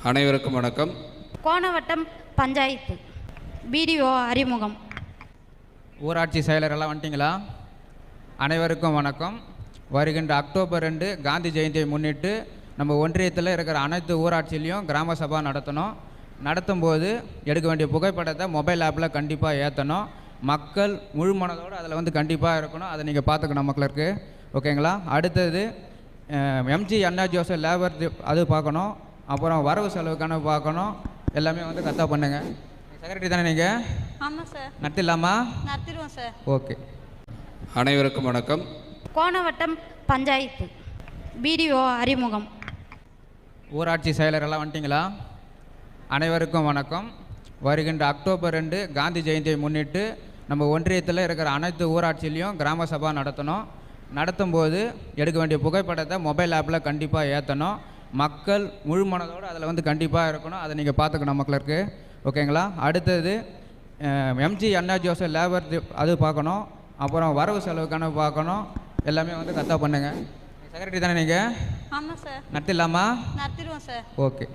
அனைவருக்கும் வணக்கம். கோணவட்டம் பஞ்சாயத்து பிடிஓ அறிமுகம். ஊராட்சி செயலரெல்லாம் வந்துட்டிங்களா? அனைவருக்கும் வணக்கம். வருகின்ற அக்டோபர் 2 காந்தி ஜெயந்தியை முன்னிட்டு நம்ம ஒன்றியத்தில் இருக்கிற அனைத்து ஊராட்சியிலையும் கிராம சபா நடத்தும்போது எடுக்க வேண்டிய புகைப்படத்தை மொபைல் ஆப்பில் கண்டிப்பாக ஏற்றணும். மக்கள் முழு மனதோடு அதில் கண்டிப்பாக இருக்கணும். அதை நீங்கள் பார்த்துக்கணும் மக்களுக்கு. ஓகேங்களா? அடுத்தது எம்ஜி அண்ணா ஜோசப் லேபர் அது பார்க்கணும். அப்புறம் வரவு செலவு கணக்கு பார்க்கணும். எல்லாமே கரெக்டாக பண்ணுங்க. செக்ரட்டரி தானே நீங்கள்? ஆமாம் சார். நடத்திடலாமா? நடத்திடுவோம் சார். ஓகே. அனைவருக்கும் வணக்கம். கோணவட்டம் பஞ்சாயத்து பிடிஓ அறிமுகம். ஊராட்சி செயலரெல்லாம் வந்துட்டிங்களா? அனைவருக்கும் வணக்கம். வருகின்ற அக்டோபர் 2 காந்தி ஜெயந்தியை முன்னிட்டு நம்ம ஒன்றியத்தில் இருக்கிற அனைத்து ஊராட்சியிலையும் கிராம சபா நடத்தும்போது எடுக்க வேண்டிய புகைப்படத்தை மொபைல் ஆப்பில் கண்டிப்பாக ஏற்றணும். மக்கள் முழு மனதோடு அதில் கண்டிப்பாக இருக்கணும். அதை நீங்கள் பார்த்துக்கணும் மக்களுக்கு. ஓகேங்களா? அடுத்தது எம்ஜி அண்ணா ஜோசப் லேபர் அது பார்க்கணும். அப்புறம் வரவு செலவு கணக்கு பார்க்கணும். எல்லாமே கரெக்டாக பண்ணுங்கள். செக்ரட்டரி தானே நீங்கள்? ஆமாம் சார். நடத்திடலாமா? நடத்திடுவோம் சார். ஓகே.